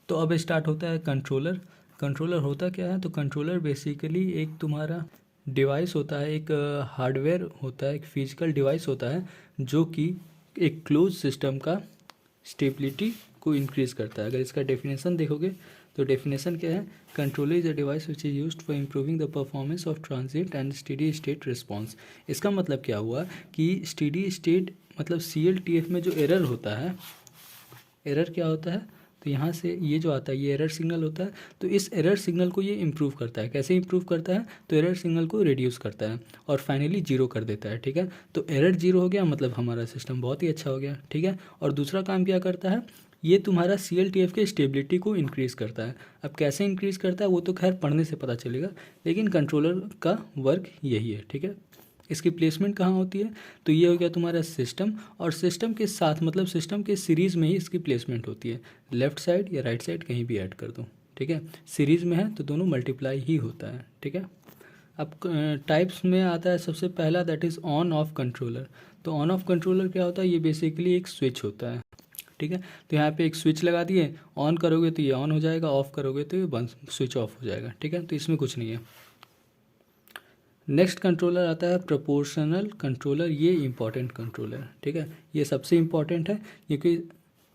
तो अब स्टार्ट होता है कंट्रोलर। कंट्रोलर होता क्या है, तो कंट्रोलर बेसिकली एक तुम्हारा डिवाइस होता है, एक हार्डवेयर होता है, एक फिजिकल डिवाइस होता है जो कि एक क्लोज सिस्टम का स्टेबिलिटी को इंक्रीज़ करता है। अगर इसका डेफिनेशन देखोगे तो डेफिनेशन क्या है, controller is a device which is used for improving the performance of transit and steady state response. इसका मतलब क्या हुआ कि स्टेडी स्टेट मतलब CLTF में जो एरर होता है, एरर क्या होता है, तो यहाँ से ये जो आता है ये एरर सिग्नल होता है। तो इस एरर सिग्नल को ये इम्प्रूव करता है। कैसे इम्प्रूव करता है, तो एरर सिग्नल को रिड्यूस करता है और फाइनली जीरो कर देता है। ठीक है, तो एरर जीरो हो गया मतलब हमारा सिस्टम बहुत ही अच्छा हो गया। ठीक है, और दूसरा काम क्या करता है, ये तुम्हारा CLTF के स्टेबिलिटी को इंक्रीज़ करता है। अब कैसे इंक्रीज़ करता है वो तो खैर पढ़ने से पता चलेगा, लेकिन कंट्रोलर का वर्क यही है। ठीक है, इसकी प्लेसमेंट कहाँ होती है, तो ये हो गया तुम्हारा सिस्टम, और सिस्टम के साथ मतलब सिस्टम के सीरीज़ में ही इसकी प्लेसमेंट होती है। लेफ़्ट साइड या राइट साइड कहीं भी ऐड कर दो। ठीक है, सीरीज़ में है तो दोनों मल्टीप्लाई ही होता है। ठीक है, अब टाइप्स में आता है सबसे पहला, that is on off controller. तो ऑन ऑफ कंट्रोलर क्या होता है, ये बेसिकली एक स्विच होता है। ठीक है, तो यहाँ पे एक स्विच लगा दिए, ऑन करोगे तो ये ऑन हो जाएगा, ऑफ करोगे तो ये बंद, स्विच ऑफ हो जाएगा। ठीक है, तो इसमें कुछ नहीं है। नेक्स्ट कंट्रोलर आता है प्रोपोर्शनल कंट्रोलर। ये इंपॉर्टेंट कंट्रोलर है। ठीक है, ये सबसे इम्पॉर्टेंट है क्योंकि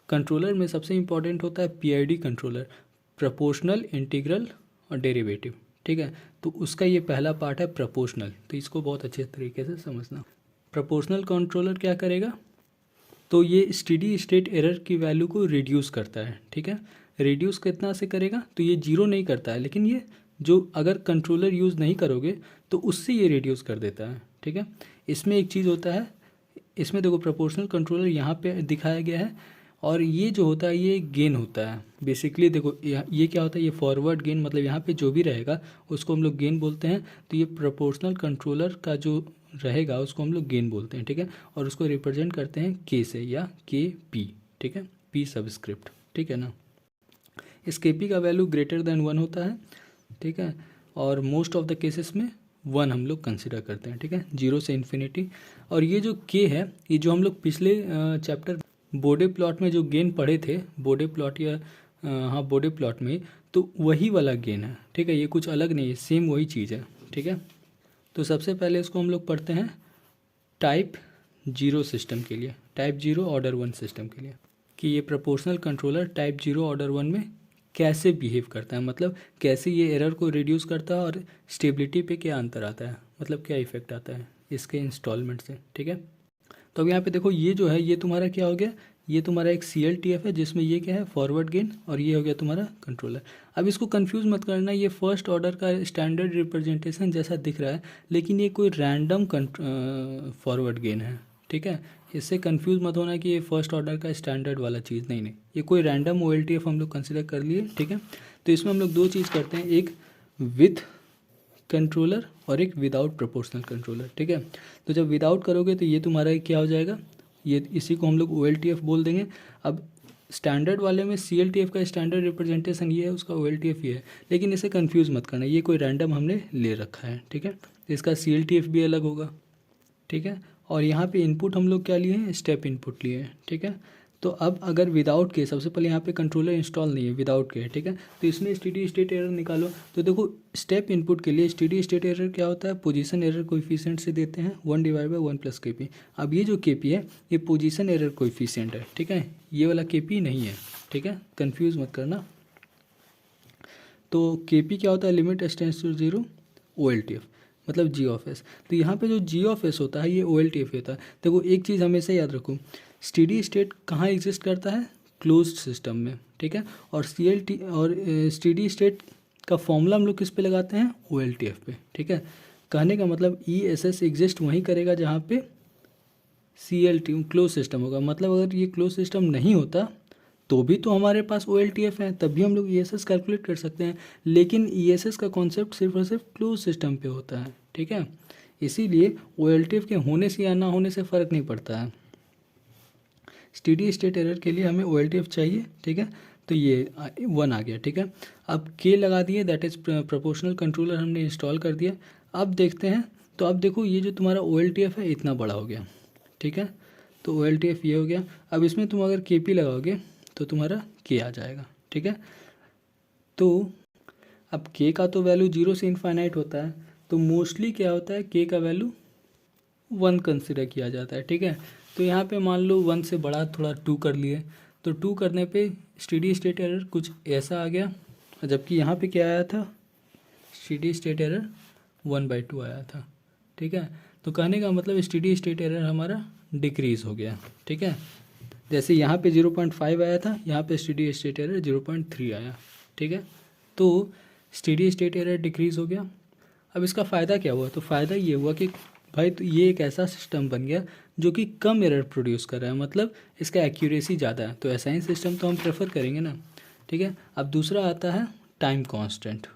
कंट्रोलर में सबसे इम्पॉर्टेंट होता है PID कंट्रोलर, प्रोपोर्शनल, इंटीग्रल और डेरिवेटिव। ठीक है, तो उसका ये पहला पार्ट है प्रोपोर्शनल, तो इसको बहुत अच्छे तरीके से समझना। प्रोपोर्शनल कंट्रोलर क्या करेगा, तो ये स्टेडी स्टेट एरर की वैल्यू को रिड्यूस करता है। ठीक है, रिड्यूस कितना से करेगा, तो ये जीरो नहीं करता है, लेकिन ये जो अगर कंट्रोलर यूज़ नहीं करोगे तो उससे ये रिड्यूस कर देता है। ठीक है, इसमें एक चीज़ होता है, इसमें देखो प्रोपोर्शनल कंट्रोलर यहाँ पे दिखाया गया है, और ये जो होता है ये गेन होता है। बेसिकली देखो ये क्या होता है, ये फॉरवर्ड गेन, मतलब यहाँ पे जो भी रहेगा उसको हम लोग गेन बोलते हैं। तो ये प्रोपोर्शनल कंट्रोलर का जो रहेगा उसको हम लोग गेन बोलते हैं। ठीक है, और उसको रिप्रेजेंट करते हैं K से या KP। ठीक है, P सबस्क्रिप्ट। ठीक है ना, इस KP का वैल्यू ग्रेटर देन 1 होता है। ठीक है, और मोस्ट ऑफ द केसेस में 1 हम लोग कंसिडर करते हैं। ठीक है, 0 से इन्फिनिटी। और ये जो K है, ये जो हम लोग पिछले चैप्टर बोडे प्लॉट में जो गेन पढ़े थे, बोडे प्लॉट या हाँ बोडे प्लॉट में, तो वही वाला गेन है। ठीक है, ये कुछ अलग नहीं है, सेम वही चीज़ है। ठीक है, तो सबसे पहले इसको हम लोग पढ़ते हैं टाइप 0 सिस्टम के लिए, टाइप 0 ऑर्डर 1 सिस्टम के लिए, कि ये प्रोपोर्शनल कंट्रोलर टाइप 0 ऑर्डर 1 में कैसे बिहेव करता है, मतलब कैसे ये एरर को रिड्यूस करता है और स्टेबिलिटी पे क्या अंतर आता है, मतलब क्या इफेक्ट आता है इसके इंस्टॉलमेंट से। ठीक है, तो अब यहाँ पे देखो ये जो है ये तुम्हारा क्या हो गया, ये तुम्हारा एक CLTF है जिसमें ये क्या है फॉरवर्ड गेन, और ये हो गया तुम्हारा कंट्रोलर। अब इसको कंफ्यूज मत करना, ये फर्स्ट ऑर्डर का स्टैंडर्ड रिप्रेजेंटेशन जैसा दिख रहा है, लेकिन ये कोई रैंडम फॉरवर्ड गेन है। ठीक है, इससे कंफ्यूज मत होना कि ये फर्स्ट ऑर्डर का स्टैंडर्ड वाला चीज़, नहीं नहीं, ये कोई रैंडम OLTF हम लोग कंसिडर कर लिए। ठीक है, तो इसमें हम लोग दो चीज़ करते हैं, एक विथ कंट्रोलर और एक विदाउट प्रोपोर्शनल कंट्रोलर। ठीक है, तो जब विदाउट करोगे तो ये तुम्हारा क्या हो जाएगा, ये इसी को हम लोग OLTF बोल देंगे। अब स्टैंडर्ड वाले में CLTF का स्टैंडर्ड रिप्रेजेंटेशन ये है, उसका OLTF ये है, लेकिन इसे कंफ्यूज मत करना, ये कोई रैंडम हमने ले रखा है। ठीक है, इसका CLTF भी अलग होगा। ठीक है, और यहाँ पे इनपुट हम लोग क्या लिए हैं, स्टेप इनपुट लिए हैं। ठीक है, तो अब अगर विदाउट के, सबसे पहले यहाँ पे कंट्रोलर इंस्टॉल नहीं है, विदाउट के है। ठीक है, तो इसमें स्टेडी स्टेट एरर निकालो। तो देखो स्टेप इनपुट के लिए स्टेडी स्टेट एरर क्या होता है, पोजीशन एरर कोएफिशिएंट से देते हैं 1/1 + KP। अब ये जो KP है ये पोजीशन एरर कोएफिशिएंट है। ठीक है, ये वाला KP नहीं है। ठीक है, कन्फ्यूज़ मत करना। तो KP क्या होता है, लिमिट टेंड्स टू 0 OLTF, मतलब G(s). तो यहाँ पे जो G(s) होता है ये OLTF होता है। देखो एक चीज़ हमेशा याद रखो, स्टेडी स्टेट कहाँ एग्जिस्ट करता है, क्लोज्ड सिस्टम में। ठीक है, और स्टेडी स्टेट का फॉर्मूला हम लोग किस पे लगाते हैं, OLTF पे। ठीक है, कहने का मतलब ESS एग्जिस्ट वहीं करेगा जहाँ पे CLT क्लोज सिस्टम होगा। मतलब अगर ये क्लोज सिस्टम नहीं होता तो भी तो हमारे पास OLTF है, तब भी हम लोग ESS कैलकुलेट कर सकते हैं, लेकिन ESS का कॉन्सेप्ट सिर्फ और सिर्फ क्लोज सिस्टम पे होता है। ठीक है, इसीलिए OLTF के होने से या ना होने से फ़र्क नहीं पड़ता है। स्टेडी स्टेट एरर के लिए हमें OLTF चाहिए। ठीक है, तो ये 1 आ गया। ठीक है, अब K लगा दिए, दैट इज़ प्रोपोर्शनल कंट्रोलर हमने इंस्टॉल कर दिया। अब देखते हैं, तो अब देखो ये जो तुम्हारा OLTF है इतना बड़ा हो गया। ठीक है, तो OLTF ये हो गया। अब इसमें तुम अगर KP लगाओगे तो तुम्हारा K आ जाएगा। ठीक है। तो अब k का तो वैल्यू 0 से इनफाइनाइट होता है, तो मोस्टली क्या होता है, k का वैल्यू 1 कंसिडर किया जाता है, ठीक है। तो यहाँ पे मान लो 1 से बड़ा थोड़ा 2 कर लिए, तो 2 करने पे स्टेडी स्टेट एरर कुछ ऐसा आ गया, जबकि यहाँ पे क्या आया था, स्टेडी स्टेट एरर 1/2 आया था, ठीक है। तो कहने का मतलब स्टेडी स्टेट एरर हमारा डिक्रीज हो गया, ठीक है। जैसे यहाँ पे 0.5 आया था, यहाँ पे स्टेडी स्टेट एरर 0.3 आया, ठीक है। तो स्टेडी स्टेट एरर डिक्रीज हो गया। अब इसका फ़ायदा क्या हुआ, तो फ़ायदा ये हुआ कि भाई तो ये एक ऐसा सिस्टम बन गया जो कि कम एरर प्रोड्यूस कर रहा है, मतलब इसका एक्यूरेसी ज़्यादा है, तो ऐसा ही सिस्टम तो हम प्रेफर करेंगे ना, ठीक है। अब दूसरा आता है टाइम कांस्टेंट।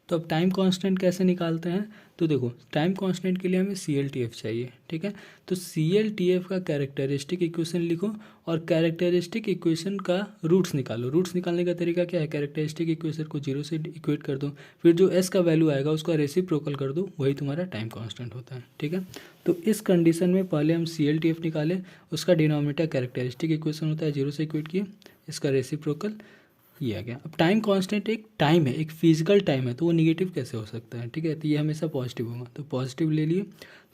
तो अब टाइम कांस्टेंट कैसे निकालते हैं, तो देखो टाइम कांस्टेंट के लिए हमें CLTF चाहिए, ठीक है। तो CLTF का कैरेक्टरिस्टिक इक्वेशन लिखो और कैरेक्टरिस्टिक इक्वेशन का रूट्स निकालो। रूट्स निकालने का तरीका क्या है, कैरेक्टरिस्टिक इक्वेशन को 0 से इक्वेट कर दो, फिर जो s का वैल्यू आएगा उसका रेसिप्रोकल कर दो, वही तुम्हारा टाइम कांस्टेंट होता है, ठीक है। तो इस कंडीशन में पहले हम CLTF निकालें, उसका डिनोमिनेटर कैरेक्टरिस्टिक इक्वेशन होता है, 0 से इक्वेट किए, इसका रेसिप्रोकल ये आ गया। अब टाइम कांस्टेंट एक टाइम है, एक फिजिकल टाइम है, तो वो निगेटिव कैसे हो सकता है, ठीक है। तो ये हमेशा पॉजिटिव होगा, तो पॉजिटिव ले लिए,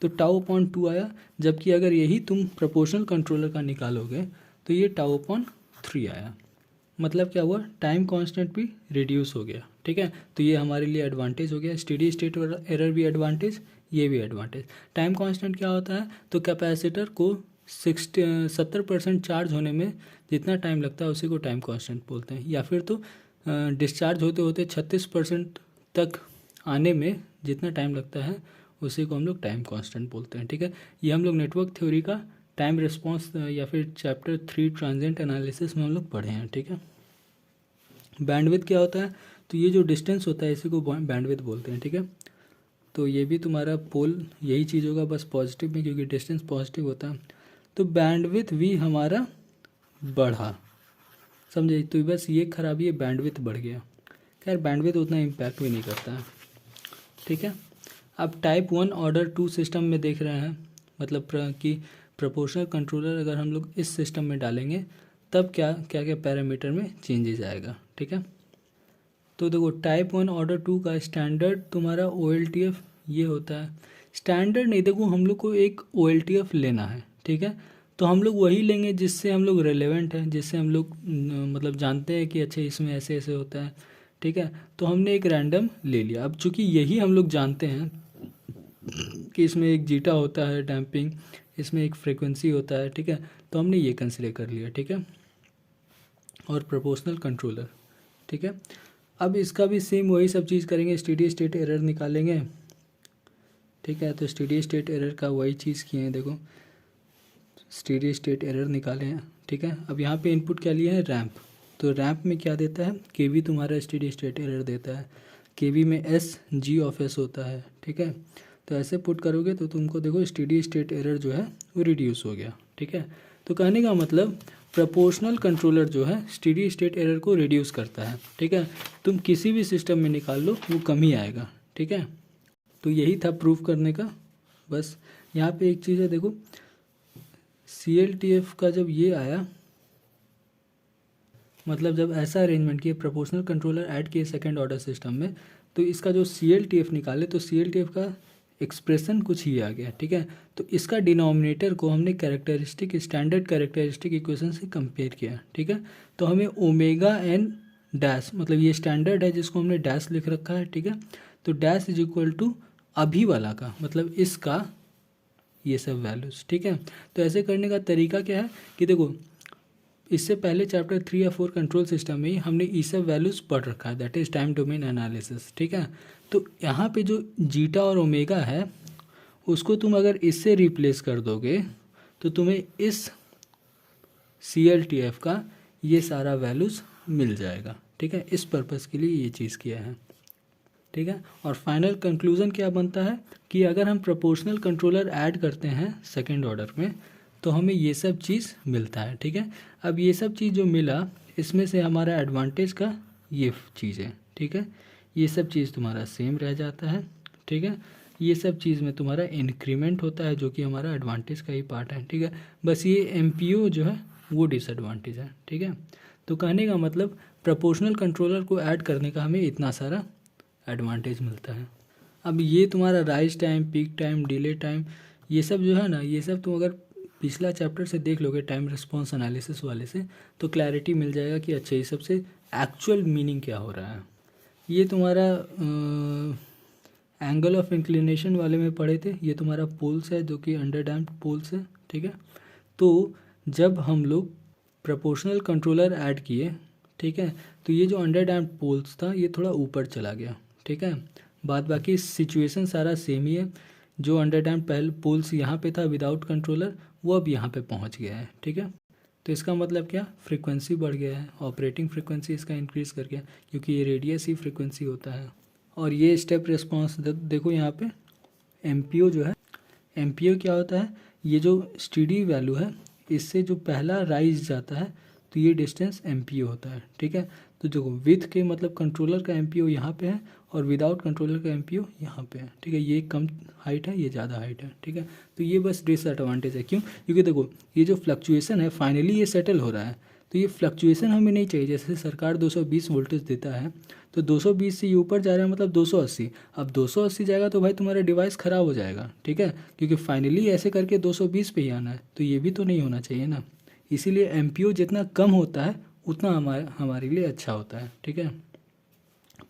तो τ/2 आया। जबकि अगर यही तुम प्रोपोर्शनल कंट्रोलर का निकालोगे तो ये τ/3 आया। मतलब क्या हुआ, टाइम कांस्टेंट भी रिड्यूस हो गया, ठीक है। तो ये हमारे लिए एडवांटेज हो गया, स्टेडी स्टेट एरर भी एडवांटेज, ये भी एडवांटेज। टाइम कांस्टेंट क्या होता है, तो कैपेसिटर को 70% चार्ज होने में जितना टाइम लगता है उसी को टाइम कांस्टेंट बोलते हैं, या फिर तो डिस्चार्ज होते होते 36% तक आने में जितना टाइम लगता है उसी को हम लोग टाइम कांस्टेंट बोलते हैं, ठीक है। ये हम लोग नेटवर्क थ्योरी का टाइम रिस्पॉन्स या फिर चैप्टर 3 ट्रांजिएंट एनालिसिस में हम लोग पढ़े हैं, ठीक है। बैंडविड्थ क्या होता है, तो ये जो डिस्टेंस होता है इसी को बैंडविड्थ बोलते हैं, ठीक है। तो ये भी तुम्हारा पोल यही चीज़ होगा, बस पॉजिटिव में, क्योंकि डिस्टेंस पॉजिटिव होता है। तो बैंडविड्थ भी हमारा बढ़ा, समझे। तो बस ये खराबी है, बैंडविड्थ बढ़ गया। खैर बैंडविड्थ उतना इम्पैक्ट भी नहीं करता है, ठीक है। अब टाइप 1 ऑर्डर 2 सिस्टम में देख रहे हैं, मतलब कि प्रोपोर्शनल कंट्रोलर अगर हम लोग इस सिस्टम में डालेंगे तब क्या क्या क्या पैरामीटर में चेंजेस आएगा, ठीक है। तो देखो टाइप 1 ऑर्डर 2 का स्टैंडर्ड तुम्हारा OLTF ये होता है। स्टैंडर्ड नहीं, देखो हम लोग को एक OLTF लेना है, ठीक है। तो हम लोग वही लेंगे जिससे हम लोग रेलेवेंट हैं, जिससे हम लोग मतलब जानते हैं कि अच्छा इसमें ऐसे ऐसे होता है, ठीक है। तो हमने एक रैंडम ले लिया। अब चूंकि यही हम लोग जानते हैं कि इसमें एक जीटा होता है डैम्पिंग, इसमें एक फ्रीक्वेंसी होता है, ठीक है, तो हमने ये कंसिडर कर लिया, ठीक है। और प्रोपोर्शनल कंट्रोलर, ठीक है। अब इसका भी सेम वही सब चीज़ करेंगे, स्टेडी स्टेट एरर निकालेंगे, ठीक है। तो स्टेडी स्टेट एरर का वही चीज़ किए हैं, देखो स्टेडी स्टेट एरर निकाले हैं, ठीक है। अब यहाँ पे इनपुट क्या लिए हैं, रैंप। तो रैंप में क्या देता है, केवी तुम्हारा स्टेडी स्टेट एरर देता है, केवी में SG(s) होता है, ठीक है। तो ऐसे पुट करोगे तो तुमको देखो स्टेडी स्टेट एरर जो है वो रिड्यूस हो गया, ठीक है। तो कहने का मतलब प्रोपोर्शनल कंट्रोलर जो है स्टेडी स्टेट एरर को रिड्यूस करता है, ठीक है। तुम किसी भी सिस्टम में निकाल लो वो कम ही आएगा, ठीक है। तो यही था प्रूफ करने का। बस यहाँ पे एक चीज़ है, देखो CLTF का जब ये आया, मतलब जब ऐसा अरेंजमेंट किए प्रोपोर्शनल कंट्रोलर ऐड किए सेकंड ऑर्डर सिस्टम में, तो इसका जो CLTF निकाले तो CLTF का एक्सप्रेशन कुछ ही आ गया, ठीक है। तो इसका डिनोमिनेटर को हमने कैरेक्टरिस्टिक स्टैंडर्ड कैरेक्टरिस्टिक इक्वेशन से कंपेयर किया, ठीक है। तो हमें ओमेगा n डैश, मतलब ये स्टैंडर्ड है जिसको हमने डैश लिख रखा है, ठीक है। तो डैश इज इक्वल टू अभी वाला का, मतलब इसका ये सब वैल्यूज़, ठीक है। तो ऐसे करने का तरीका क्या है कि देखो इससे पहले चैप्टर 3 या 4 कंट्रोल सिस्टम में ही हमने ये सब वैल्यूज़ पढ़ रखा है, that is time domain analysis, ठीक है। तो यहाँ पे जो जीटा और ओमेगा है उसको तुम अगर इससे रिप्लेस कर दोगे तो तुम्हें इस CLTF का ये सारा वैल्यूज़ मिल जाएगा, ठीक है। इस पर्पज़ के लिए ये चीज़ किया है, ठीक है। और फाइनल कंक्लूज़न क्या बनता है कि अगर हम प्रोपोर्शनल कंट्रोलर ऐड करते हैं सेकेंड ऑर्डर में तो हमें ये सब चीज़ मिलता है, ठीक है। अब ये सब चीज़ जो मिला इसमें से हमारा एडवांटेज का ये चीज़ है, ठीक है। ये सब चीज़ तुम्हारा सेम रह जाता है, ठीक है। ये सब चीज़ में तुम्हारा इंक्रीमेंट होता है जो कि हमारा एडवांटेज का ही पार्ट है, ठीक है। बस ये MPO जो है वो डिसएडवांटेज है, ठीक है। तो कहने का मतलब प्रोपोर्शनल कंट्रोलर को ऐड करने का हमें इतना सारा एडवांटेज मिलता है। अब ये तुम्हारा rise time, peak time, delay time, ये सब जो है ना, ये सब तुम अगर पिछला चैप्टर से देख लोगे टाइम रिस्पॉन्स एनालिसिस वाले से, तो क्लैरिटी मिल जाएगा कि अच्छा ये सबसे एक्चुअल मीनिंग क्या हो रहा है। ये तुम्हारा एंगल ऑफ इंक्लिनेशन वाले में पढ़े थे, ये तुम्हारा पोल्स है जो कि अंडर डैम्प्ड पोल्स है, ठीक है। तो जब हम लोग प्रोपोर्शनल कंट्रोलर ऐड किए, ठीक है, तो ये जो अंडर डैम्प्ड पोल्स था ये थोड़ा ऊपर चला गया, ठीक है। बाद बाकी सिचुएशन सारा सेम ही है। जो अंडर डैम्प्ड पहले पोल्स यहाँ पे था विदाउट कंट्रोलर, वो अब यहाँ पे पहुँच गया है, ठीक है। तो इसका मतलब क्या, फ्रीक्वेंसी बढ़ गया है, ऑपरेटिंग फ्रीक्वेंसी इसका इंक्रीज़ कर गया, क्योंकि ये रेडियस ही फ्रीक्वेंसी होता है। और ये स्टेप रिस्पॉन्स देखो यहाँ पे एमपीओ जो है, एमपीओ क्या होता है, ये जो स्टीडी वैल्यू है इससे जो पहला राइज जाता है तो ये डिस्टेंस एमपीओ होता है, ठीक है। तो जो विथ के मतलब कंट्रोलर का एमपीओ यहाँ पे है और विदाउट कंट्रोलर का एमपीओ यहाँ पे है, ठीक है। ये कम हाइट है, ये ज़्यादा हाइट है, ठीक है। तो ये बस डिसएडवांटेज है, क्यों, क्योंकि देखो ये जो फ्लक्चुएसन है फाइनली ये सेटल हो रहा है, तो ये फ्लक्चुएसन हमें नहीं चाहिए। जैसे सरकार 220 वोल्टेज देता है तो 220 से ये ऊपर जा रहा है मतलब 280, अब 280 जाएगा तो भाई तुम्हारा डिवाइस ख़राब हो जाएगा, ठीक है, क्योंकि फाइनली ऐसे करके 220 पे ही आना है, तो ये भी तो नहीं होना चाहिए ना। इसीलिए एमपीओ जितना कम होता है उतना हमारे लिए अच्छा होता है, ठीक है।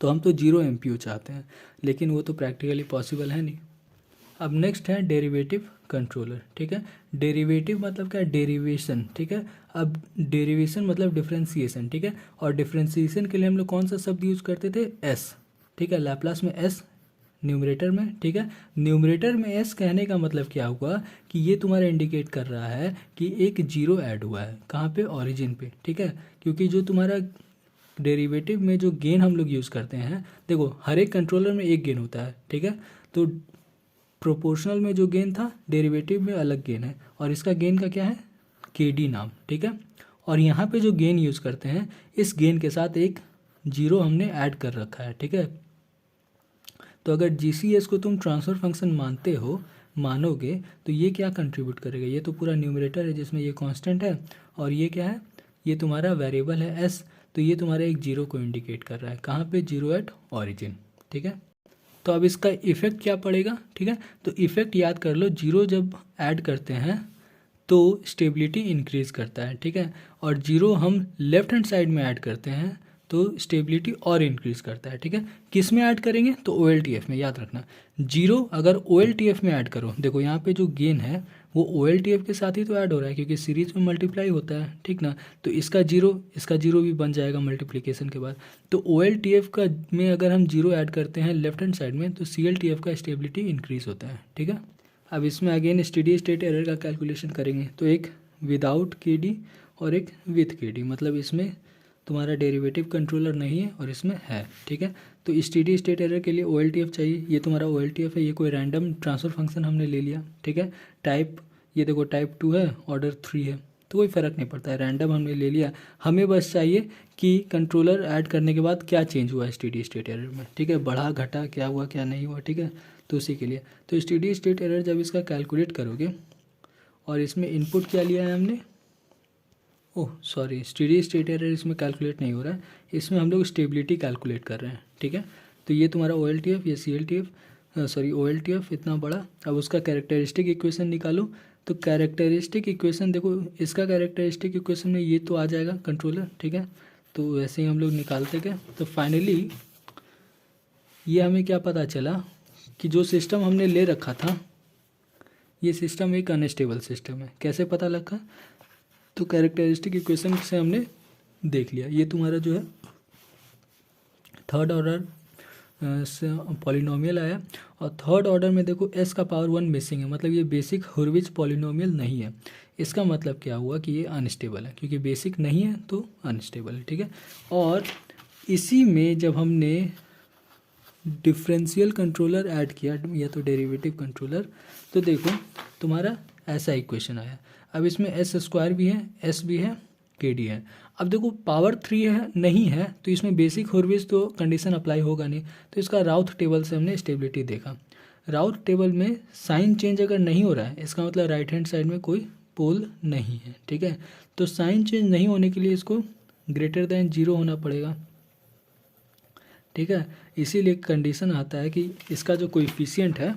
तो हम तो 0 एमपीओ चाहते हैं, लेकिन वो तो प्रैक्टिकली पॉसिबल है नहीं। अब नेक्स्ट है डेरिवेटिव कंट्रोलर, ठीक है। डेरिवेटिव मतलब क्या, डेरिवेशन, ठीक है। अब डेरिवेशन मतलब डिफ्रेंसिएशन, ठीक है। और डिफ्रेंसिएशन के लिए हम लोग कौन सा शब्द यूज़ करते थे, एस, ठीक है। लैप्लास में एस न्यूमरेटर में, ठीक है। न्यूमरेटर में एस कहने का मतलब क्या हुआ कि ये तुम्हारा इंडिकेट कर रहा है कि एक जीरो ऐड हुआ है, कहाँ पे, ओरिजिन पे, ठीक है। क्योंकि जो तुम्हारा डेरिवेटिव में जो गेन हम लोग यूज़ करते हैं, देखो हर एक कंट्रोलर में एक गेन होता है, ठीक है। तो प्रोपोर्शनल में जो गेन था डेरिवेटिव में अलग गेन है, और इसका गेन का क्या है, केडी नाम, ठीक है। और यहाँ पे जो गेन यूज़ करते हैं इस गेन के साथ एक जीरो हमने ऐड कर रखा है, ठीक है। तो अगर जीसीएस को तुम ट्रांसफ़र फंक्शन मानोगे तो ये क्या कंट्रीब्यूट करेगा, ये तो पूरा न्यूमरेटर है जिसमें ये कांस्टेंट है, और ये क्या है, ये तुम्हारा वेरिएबल है एस, तो ये तुम्हारा एक जीरो को इंडिकेट कर रहा है, कहाँ पे, जीरो एट ऑरिजिन, ठीक है। तो अब इसका इफ़ेक्ट क्या पड़ेगा, ठीक है। तो इफ़ेक्ट याद कर लो, जीरो जब ऐड करते हैं तो स्टेबिलिटी इंक्रीज़ करता है, ठीक है। और जीरो हम लेफ्ट हैंड साइड में ऐड करते हैं तो स्टेबिलिटी और इंक्रीज़ करता है, ठीक है। किस में ऐड करेंगे, तो OLTF में, याद रखना। जीरो अगर OLTF में ऐड करो, देखो यहाँ पे जो गेन है वो OLTF के साथ ही तो ऐड हो रहा है, क्योंकि सीरीज में मल्टीप्लाई होता है, ठीक ना। तो इसका जीरो भी बन जाएगा मल्टीप्लिकेशन के बाद। तो OLTF का में अगर हम जीरो ऐड करते हैं लेफ्ट हैंड साइड में तो CLTF का स्टेबिलिटी इंक्रीज़ होता है, ठीक है। अब इसमें अगेन स्टेडी स्टेट एरर का कैलकुलेशन करेंगे, तो एक विदाउट KD और एक विथ KD, मतलब इसमें तुम्हारा डेरिवेटिव कंट्रोलर नहीं है और इसमें है, ठीक है। तो स्टेडी स्टेट एरर के लिए OLTF चाहिए, ये तुम्हारा OLTF है, ये कोई रैंडम ट्रांसफ़र फंक्शन हमने ले लिया, ठीक है। टाइप, ये देखो टाइप 2 है, ऑर्डर 3 है, तो कोई फ़र्क नहीं पड़ता है, रैंडम हमने ले लिया। हमें बस चाहिए कि कंट्रोलर ऐड करने के बाद क्या चेंज हुआ है स्टेडी स्टेट एरर में, ठीक है, बढ़ा घटा क्या हुआ क्या नहीं हुआ, ठीक है। तो उसी के लिए तो स्टेडी स्टेट एरर जब इसका कैलकुलेट करोगे, और इसमें इनपुट क्या लिया है हमने, oh sorry, steady state error इसमें कैलकुलेट नहीं हो रहा है, इसमें हम लोग स्टेबिलिटी कैलकुलेट कर रहे हैं, ठीक है। तो ये तुम्हारा OLTF, ये CLTF, सॉरी OLTF इतना बड़ा। अब उसका कैरेक्टरिस्टिक इक्वेशन निकालो, तो कैरेक्टरिस्टिक इक्वेशन देखो, इसका कैरेक्टरिस्टिक इक्वेशन में ये तो आ जाएगा कंट्रोलर, ठीक है। तो वैसे ही हम लोग निकालते गए, तो फाइनली ये हमें क्या पता चला कि जो सिस्टम हमने ले रखा था ये सिस्टम एक अनस्टेबल सिस्टम है। कैसे पता लगा, तो कैरेक्टरिस्टिक इक्वेशन से हमने देख लिया, ये तुम्हारा जो है थर्ड ऑर्डर से पॉलिनोमियल आया, और थर्ड ऑर्डर में देखो s का पावर 1 मिसिंग है, मतलब ये बेसिक हुर्विच पॉलिनोमियल नहीं है। इसका मतलब क्या हुआ कि ये अनस्टेबल है, क्योंकि बेसिक नहीं है तो अनस्टेबल है, ठीक है। और इसी में जब हमने डिफरेंशियल कंट्रोलर ऐड किया या तो डेरिवेटिव कंट्रोलर, तो देखो तुम्हारा ऐसा इक्वेशन आया। अब इसमें S² भी है, S भी है, KD है। अब देखो पावर 3 है नहीं है, तो इसमें बेसिक हुर्विच तो कंडीशन अप्लाई होगा नहीं, तो इसका राउथ टेबल से हमने स्टेबिलिटी देखा। राउथ टेबल में साइन चेंज अगर नहीं हो रहा है, इसका मतलब राइट हैंड साइड में कोई पोल नहीं है, ठीक है। तो साइन चेंज नहीं होने के लिए इसको ग्रेटर देन 0 होना पड़ेगा, ठीक है। इसीलिए कंडीशन आता है कि इसका जो कोएफिशिएंट है,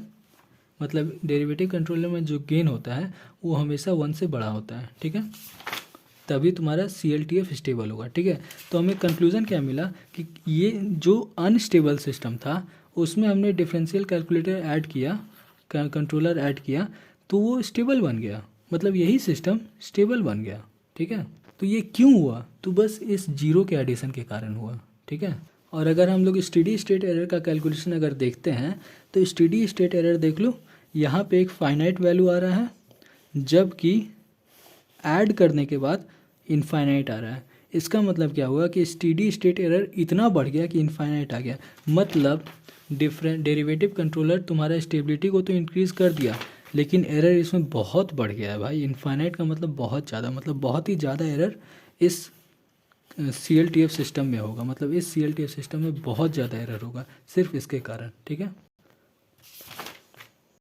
मतलब डेरिवेटिव कंट्रोलर में जो गेन होता है वो हमेशा 1 से बड़ा होता है, ठीक है, तभी तुम्हारा CLTF स्टेबल होगा, ठीक है। तो हमें कंक्लूज़न क्या मिला कि ये जो अनस्टेबल सिस्टम था उसमें हमने डिफरेंशियल कैलकुलेटर ऐड किया, कंट्रोलर ऐड किया, तो वो स्टेबल बन गया, मतलब यही सिस्टम स्टेबल बन गया, ठीक है। तो ये क्यों हुआ, तो बस इस जीरो के एडिशन के कारण हुआ, ठीक है। और अगर हम लोग स्टेडी स्टेट एरर का कैलकुलेशन अगर देखते हैं तो स्टेडी स्टेट एरर देख लो, यहाँ पे एक फाइनाइट वैल्यू आ रहा है, जबकि ऐड करने के बाद इनफाइनाइट आ रहा है। इसका मतलब क्या हुआ कि स्टेडी स्टेट एरर इतना बढ़ गया कि इनफाइनाइट आ गया, मतलब डिफरेंट डेरिवेटिव कंट्रोलर तुम्हारा स्टेबिलिटी को तो इंक्रीज़ कर दिया, लेकिन एरर इसमें बहुत बढ़ गया है भाई। इनफाइनाइट का मतलब बहुत ज़्यादा, मतलब बहुत ही ज़्यादा एरर इस CLTF सिस्टम में होगा, मतलब इस CLTF सिस्टम में बहुत ज़्यादा एरर होगा सिर्फ इसके कारण, ठीक है।